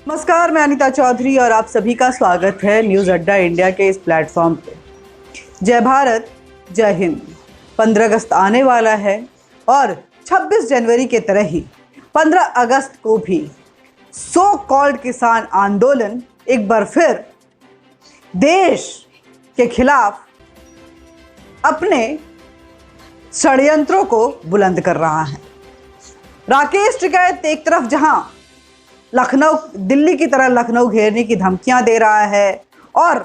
नमस्कार, मैं अनीता चौधरी और आप सभी का स्वागत है न्यूज़ अड्डा इंडिया के इस प्लेटफॉर्म पे। जय भारत, जय हिंद। 15 अगस्त आने वाला है और 26 जनवरी के तरह ही 15 अगस्त को भी सो कॉल्ड किसान आंदोलन एक बार फिर देश के खिलाफ अपने षड्यंत्रों को बुलंद कर रहा है। राकेश टिकैत एक तरफ जहां लखनऊ, दिल्ली की तरह लखनऊ घेरने की धमकियां दे रहा है और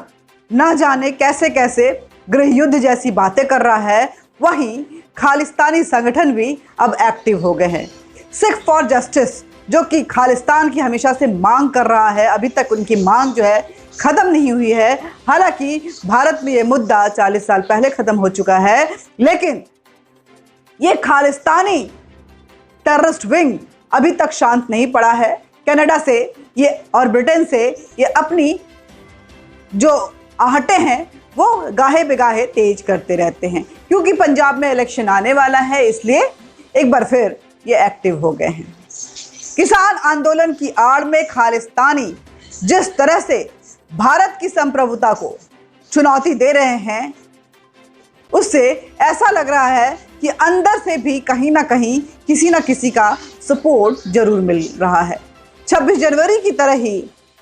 न जाने कैसे कैसे गृह युद्ध जैसी बातें कर रहा है, वहीं खालिस्तानी संगठन भी अब एक्टिव हो गए हैं। सिख फॉर जस्टिस, जो कि खालिस्तान की हमेशा से मांग कर रहा है, अभी तक उनकी मांग जो है ख़त्म नहीं हुई है। हालांकि भारत में ये मुद्दा 40 साल पहले ख़त्म हो चुका है, लेकिन ये खालिस्तानी टेररिस्ट विंग अभी तक शांत नहीं पड़ा है। कनाडा से ये और ब्रिटेन से ये अपनी जो आहटें हैं वो गाहे बेगाहे तेज करते रहते हैं, क्योंकि पंजाब में इलेक्शन आने वाला है, इसलिए एक बार फिर ये एक्टिव हो गए हैं। किसान आंदोलन की आड़ में खालिस्तानी जिस तरह से भारत की संप्रभुता को चुनौती दे रहे हैं, उससे ऐसा लग रहा है कि अंदर से भी कहीं ना कहीं किसी न किसी का सपोर्ट जरूर मिल रहा है। 26 जनवरी की तरह ही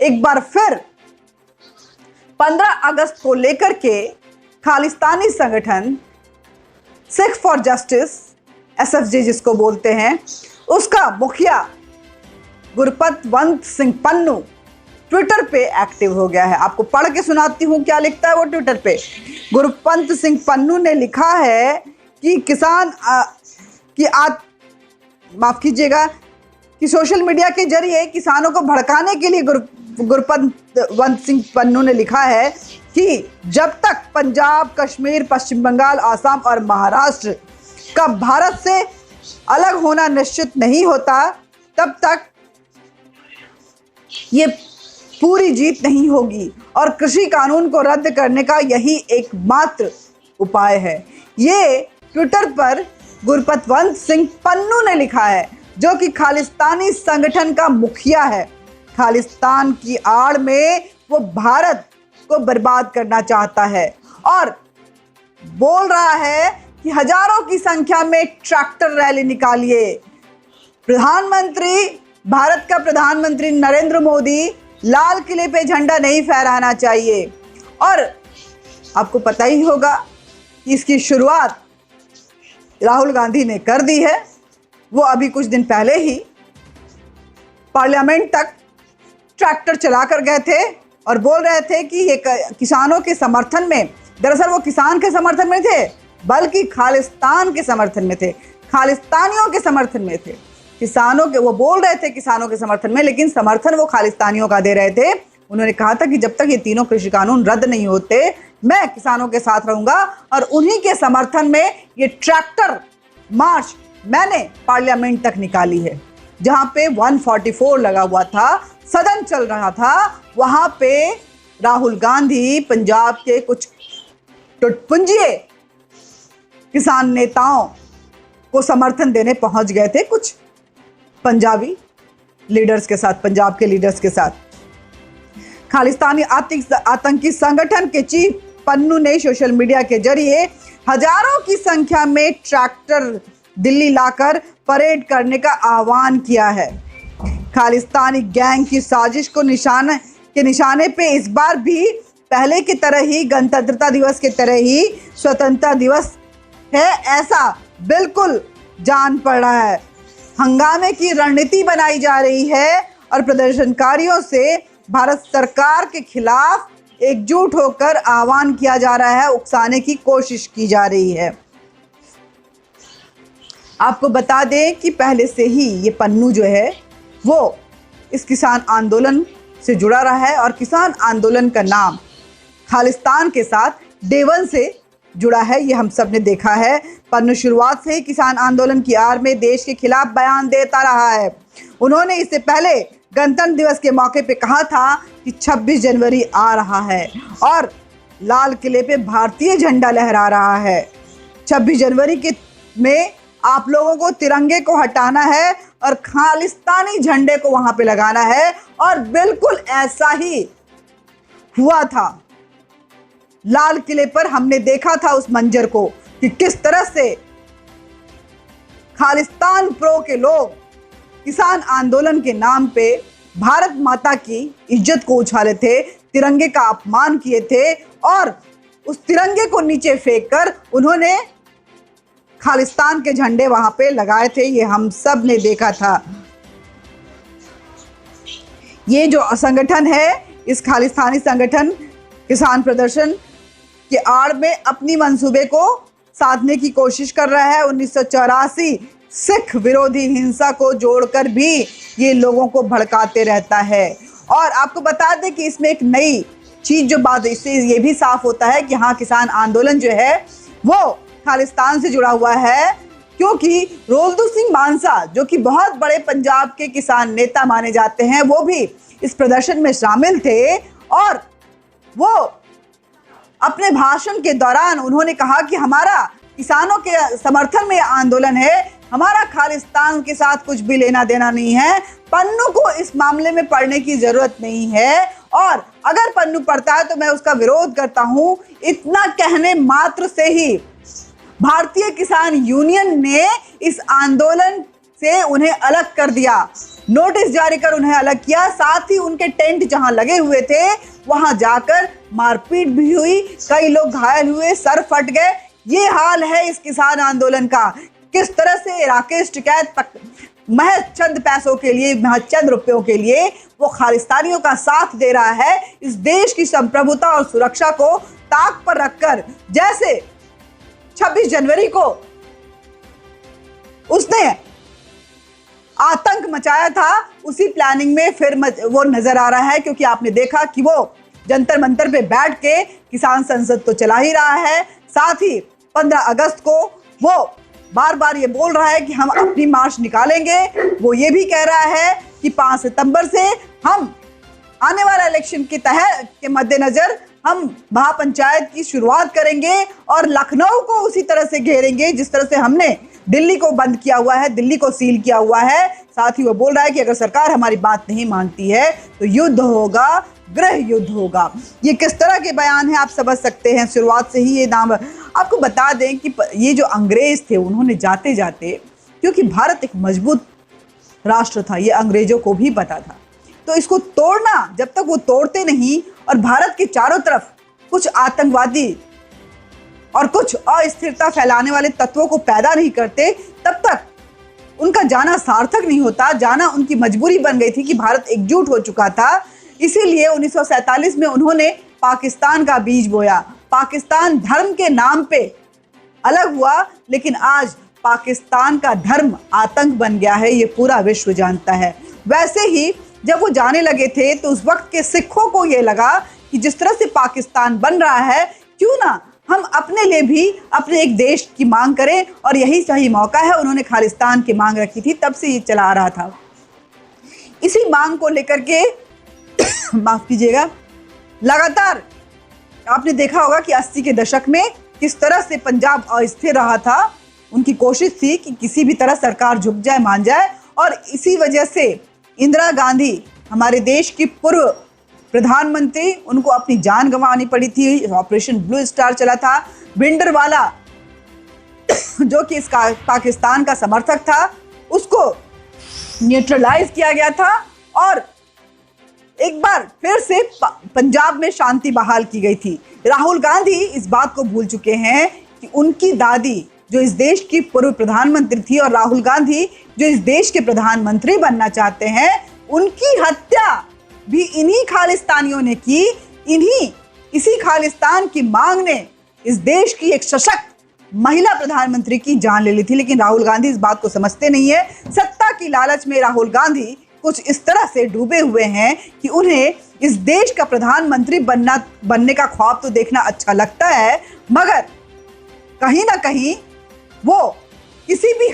एक बार फिर 15 अगस्त को लेकर के खालिस्तानी संगठन सिख फॉर जस्टिस, SFJ जिसको बोलते हैं, उसका मुखिया गुरपतवंत सिंह पन्नू ट्विटर पे एक्टिव हो गया है। आपको पढ़ के सुनाती हूँ क्या लिखता है वो ट्विटर पे। गुरपंत सिंह पन्नू ने लिखा है कि माफ कीजिएगा कि सोशल मीडिया के जरिए किसानों को भड़काने के लिए गुरपतवंत सिंह पन्नू ने लिखा है कि जब तक पंजाब, कश्मीर, पश्चिम बंगाल, आसाम और महाराष्ट्र का भारत से अलग होना निश्चित नहीं होता, तब तक ये पूरी जीत नहीं होगी और कृषि कानून को रद्द करने का यही एकमात्र उपाय है। ये ट्विटर पर गुरपतवंत सिंह पन्नू ने लिखा है, जो कि खालिस्तानी संगठन का मुखिया है। खालिस्तान की आड़ में वो भारत को बर्बाद करना चाहता है और बोल रहा है कि हजारों की संख्या में ट्रैक्टर रैली निकालिए। भारत का प्रधानमंत्री नरेंद्र मोदी लाल किले पे झंडा नहीं फहराना चाहिए। और आपको पता ही होगा कि इसकी शुरुआत राहुल गांधी ने कर दी है। वो अभी कुछ दिन पहले ही पार्लियामेंट तक ट्रैक्टर चला कर गए थे और बोल रहे थे कि ये किसानों के समर्थन में, दरअसल वो किसान के समर्थन में थे, बल्कि खालिस्तान के समर्थन में थे, खालिस्तानियों के समर्थन में थे। किसानों के, वो बोल रहे थे किसानों के समर्थन में, लेकिन समर्थन वो खालिस्तानियों का दे रहे थे। उन्होंने कहा था कि जब तक ये तीनों कृषि कानून रद्द नहीं होते, मैं किसानों के साथ रहूंगा। और उन्हीं के समर्थन में ये ट्रैक्टर मार्च मैंने पार्लियामेंट तक निकाली है, जहां पे 144 लगा हुआ था, सदन चल रहा था। वहां पे राहुल गांधी पंजाब के कुछ टुटपुंजिए किसान नेताओं को समर्थन देने पहुंच गए थे, कुछ पंजाबी लीडर्स के साथ, पंजाब के लीडर्स के साथ। खालिस्तानी आतंकी संगठन के चीफ पन्नू ने सोशल मीडिया के जरिए हजारों की संख्या में ट्रैक्टर दिल्ली लाकर परेड करने का आह्वान किया है। खालिस्तानी गैंग की साजिश को निशाने पे इस बार भी पहले की तरह ही गणतंत्रता दिवस की तरह ही स्वतंत्रता दिवस है, ऐसा बिल्कुल जान पड़ रहा है। हंगामे की रणनीति बनाई जा रही है और प्रदर्शनकारियों से भारत सरकार के खिलाफ एकजुट होकर आह्वान किया जा रहा है, उकसाने की कोशिश की जा रही है। आपको बता दें कि पहले से ही ये पन्नू जो है वो इस किसान आंदोलन से जुड़ा रहा है और किसान आंदोलन का नाम खालिस्तान के साथ डे वन से जुड़ा है, ये हम सब ने देखा है। पन्नू शुरुआत से ही किसान आंदोलन की आड़ में देश के खिलाफ बयान देता रहा है। उन्होंने इससे पहले गणतंत्र दिवस के मौके पे कहा था कि 26 जनवरी आ रहा है और लाल किले पे भारतीय झंडा लहरा रहा है। 26 जनवरी में आप लोगों को तिरंगे को हटाना है और खालिस्तानी झंडे को वहां पे लगाना है। और बिल्कुल ऐसा ही हुआ था। लाल किले पर हमने देखा था उस मंजर को कि किस तरह से खालिस्तान प्रो के लोग किसान आंदोलन के नाम पे भारत माता की इज्जत को उछाले थे, तिरंगे का अपमान किए थे और उस तिरंगे को नीचे फेंक कर उन्होंने खालिस्तान के झंडे वहां पे लगाए थे। ये हम सब ने देखा था। ये जो संगठन है, इस खालिस्तानी संगठन किसान प्रदर्शन के आड़ में अपनी मंसूबे को साधने की कोशिश कर रहा है। 1984 सिख विरोधी हिंसा को जोड़कर भी ये लोगों को भड़काते रहता है। और आपको बता दें कि इसमें एक नई चीज जो बात, इससे ये भी साफ होता है कि हाँ, किसान आंदोलन जो है वो खालिस्तान से जुड़ा हुआ है, क्योंकि रोल्दू सिंह मानसा जो कि बहुत बड़े पंजाब के किसान नेता माने जाते हैं, वो भी इस प्रदर्शन में शामिल थे। और वो अपने भाषण के दौरान उन्होंने कहा कि हमारा किसानों के समर्थन में आंदोलन है, हमारा खालिस्तान के साथ कुछ भी लेना देना नहीं है, पन्नू को इस मामले में पढ़ने की जरूरत नहीं है और अगर पन्नू पढ़ता है तो मैं उसका विरोध करता हूं। इतना कहने मात्र से ही भारतीय किसान यूनियन ने इस आंदोलन से उन्हें अलग कर दिया, नोटिस जारी कर उन्हें अलग किया। साथ ही उनके टेंट जहां लगे हुए थे वहां जाकर मारपीट भी हुई, कई लोग घायल हुए, सर फट गए। ये हाल है इस किसान आंदोलन का। किस तरह से राकेश टिकैत महज चंद पैसों के लिए, महज चंद रुपयों के लिए वो खालिस्तानियों का साथ दे रहा है, इस देश की संप्रभुता और सुरक्षा को ताक पर रखकर। जैसे 26 जनवरी को उसने आतंक मचाया था, उसी प्लानिंग में फिर वो नजर आ रहा है, क्योंकि आपने देखा कि वो जंतर मंतर पे बैठ के किसान संसद तो चला ही रहा है, साथ ही 15 अगस्त को वो बार बार ये बोल रहा है कि हम अपनी मार्च निकालेंगे। वो ये भी कह रहा है कि 5 सितंबर से हम आने वाला इलेक्शन के मद्देनजर हम महापंचायत की शुरुआत करेंगे और लखनऊ को उसी तरह से घेरेंगे जिस तरह से हमने दिल्ली को बंद किया हुआ है, दिल्ली को सील किया हुआ है। साथ ही वो बोल रहा है कि अगर सरकार हमारी बात नहीं मानती है तो युद्ध होगा, गृह युद्ध होगा। ये किस तरह के बयान है आप समझ सकते हैं। शुरुआत से ही ये नाम आपको बता दें कि ये जो अंग्रेज थे उन्होंने जाते जाते, क्योंकि भारत एक मजबूत राष्ट्र था, ये अंग्रेजों को भी पता था, तो इसको तोड़ना, जब तक वो तोड़ते नहीं और भारत के चारों तरफ कुछ आतंकवादी और कुछ अस्थिरता फैलाने वाले तत्वों को पैदा नहीं करते, तब तक उनका जाना सार्थक नहीं होता। जाना उनकी मजबूरी बन गई थी कि भारत एकजुट हो चुका था। इसीलिए 1947 में उन्होंने पाकिस्तान का बीज बोया। पाकिस्तान धर्म के नाम पे अलग हुआ, लेकिन आज पाकिस्तान का धर्म आतंक बन गया है, ये पूरा विश्व जानता है। वैसे ही जब वो जाने लगे थे तो उस वक्त के सिखों को ये लगा कि जिस तरह से पाकिस्तान बन रहा है, क्यों ना हम अपने लिए भी अपने एक देश की मांग करें, और यही सही मौका है। उन्होंने खालिस्तान की मांग रखी थी, तब से ये चला आ रहा था। इसी मांग को लेकर के माफ कीजिएगा, लगातार आपने देखा होगा कि 80 के दशक में किस तरह से पंजाब अस्थिर रहा था। उनकी कोशिश थी कि किसी भी तरह सरकार झुक जाए, मान जाए, और इसी वजह से इंदिरा गांधी, हमारे देश की पूर्व प्रधानमंत्री, उनको अपनी जान गंवानी पड़ी थी। ऑपरेशन ब्लू स्टार चला था। भिंडरवाला जो कि इसका पाकिस्तान का समर्थक था, उसको न्यूट्रलाइज किया गया था और एक बार फिर से पंजाब में शांति बहाल की गई थी। राहुल गांधी इस बात को भूल चुके हैं कि उनकी दादी जो इस देश की पूर्व प्रधानमंत्री थी और राहुल गांधी जो इस देश के प्रधानमंत्री बनना चाहते हैं, उनकी हत्या भी इन्हीं खालिस्तानियों ने की। इसी खालिस्तान की मांग ने इस देश की एक सशक्त महिला प्रधानमंत्री की जान ले ली थी। लेकिन राहुल गांधी इस बात को समझते नहीं है। सत्ता की लालच में राहुल गांधी कुछ इस तरह से डूबे हुए हैं कि उन्हें इस देश का प्रधानमंत्री बनने का ख्वाब तो देखना अच्छा लगता है, मगर कहीं ना कहीं वो किसी भी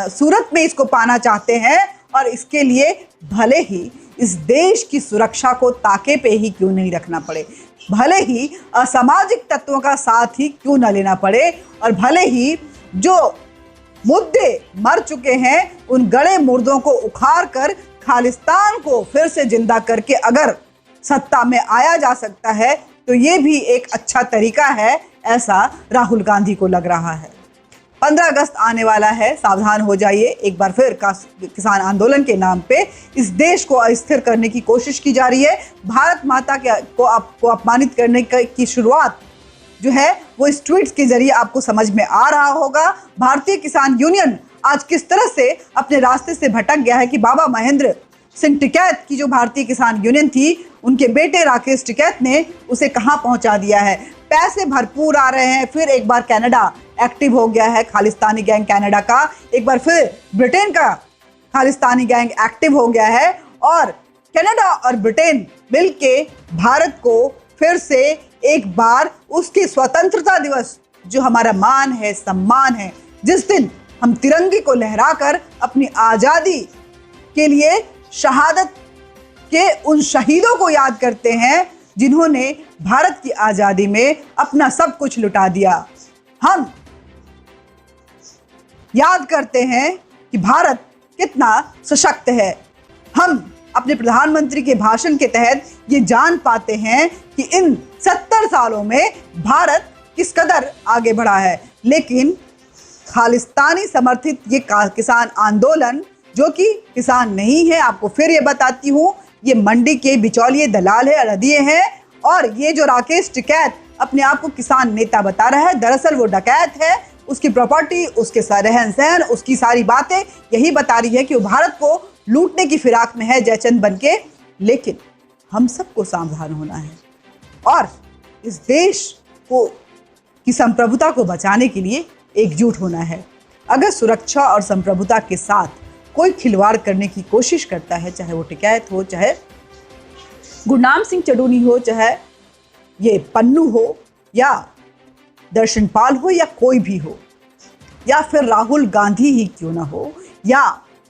सूरत में इसको पाना चाहते हैं, और इसके लिए भले ही इस देश की सुरक्षा को ताके पे ही क्यों नहीं रखना पड़े, भले ही असामाजिक तत्वों का साथ ही क्यों न लेना पड़े, और भले ही जो मुद्दे मर चुके हैं, उन गड़े मुर्दों को उखाड़ कर खालिस्तान को फिर से जिंदा करके अगर सत्ता में आया जा सकता है तो ये भी एक अच्छा तरीका है, ऐसा राहुल गांधी को लग रहा है। 15 अगस्त आने वाला है, सावधान हो जाइए। एक बार फिर किसान आंदोलन के नाम पे इस देश को अस्थिर करने की कोशिश की जा रही है। भारत माता को अपमानित करने की शुरुआत जो है वो इस ट्वीट्स के जरिए आपको समझ में आ रहा होगा। भारतीय किसान यूनियन आज किस तरह से अपने रास्ते से भटक गया है कि बाबा महेंद्र सिंह टिकैत की जो भारतीय किसान यूनियन थी, उनके बेटे राकेश टिकैत ने उसे कहां पहुंचा दिया है। पैसे भरपूर आ रहे हैं। फिर एक बार कनाडा एक्टिव हो गया है, खालिस्तानी गैंग कनाडा का। एक बार फिर ब्रिटेन का खालिस्तानी गैंग एक्टिव हो गया है और कनाडा और ब्रिटेन मिलके भारत को फिर से एक बार उसकी स्वतंत्रता दिवस, जो हमारा मान है, सम्मान है, जिस दिन हम तिरंगे को लहराकर अपनी आज़ादी के लिए शहादत के उन शहीदों को याद करते हैं जिन्होंने भारत की आज़ादी में अपना सब कुछ लुटा दिया। हम याद करते हैं कि भारत कितना सशक्त है। हम अपने प्रधानमंत्री के भाषण के तहत ये जान पाते हैं कि इन 70 सालों में भारत किस कदर आगे बढ़ा है। लेकिन खालिस्तानी समर्थित ये किसान आंदोलन, जो कि किसान नहीं है, आपको फिर ये बताती हूँ, ये मंडी के बिचौलिए दलाल है, अड़दिए हैं। और ये जो राकेश टिकैत अपने आप को किसान नेता बता रहा है, दरअसल वो डकैत है। उसकी प्रॉपर्टी, उसके रहन सहन, उसकी सारी बातें यही बता रही है कि वो भारत को लूटने की फिराक में है जयचंद बनके। लेकिन हम सबको सावधान होना है और इस देश को की संप्रभुता को बचाने के लिए एकजुट होना है। अगर सुरक्षा और संप्रभुता के साथ कोई खिलवाड़ करने की कोशिश करता है, चाहे वो टिकैत हो, चाहे गुरनाम सिंह चडूनी हो, चाहे ये पन्नू हो या दर्शनपाल हो या कोई भी हो, या फिर राहुल गांधी ही क्यों ना हो, या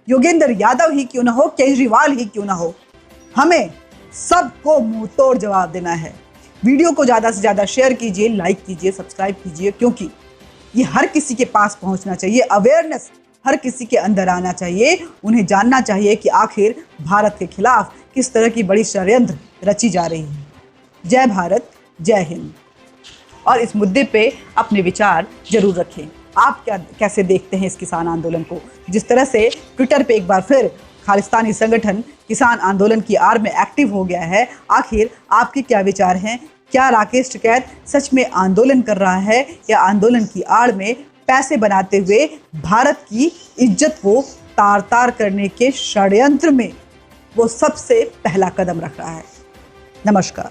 योगेंद्र यादव ही क्यों ना हो, केजरीवाल ही क्यों ना हो, हमें सबको मुंह तोड़ जवाब देना है। वीडियो को ज़्यादा से ज़्यादा शेयर कीजिए, लाइक कीजिए, सब्सक्राइब कीजिए, क्योंकि ये हर किसी के पास पहुंचना चाहिए। अवेयरनेस हर किसी के अंदर आना चाहिए। उन्हें जानना चाहिए कि आखिर भारत के खिलाफ किस तरह की बड़ी षड्यंत्र रची जा रही है। जय भारत, जय हिंद। और इस मुद्दे पे अपने विचार जरूर रखें। आप कैसे देखते हैं इस किसान आंदोलन को? जिस तरह से ट्विटर पे एक बार फिर खालिस्तानी संगठन किसान आंदोलन की आड़ में एक्टिव हो गया है, आखिर आपके क्या विचार हैं? क्या राकेश टिकैत सच में आंदोलन कर रहा है या आंदोलन की आड़ में पैसे बनाते हुए भारत की इज्जत को तार तार करने के षड्यंत्र में वो सबसे पहला कदम रख रहा है? नमस्कार।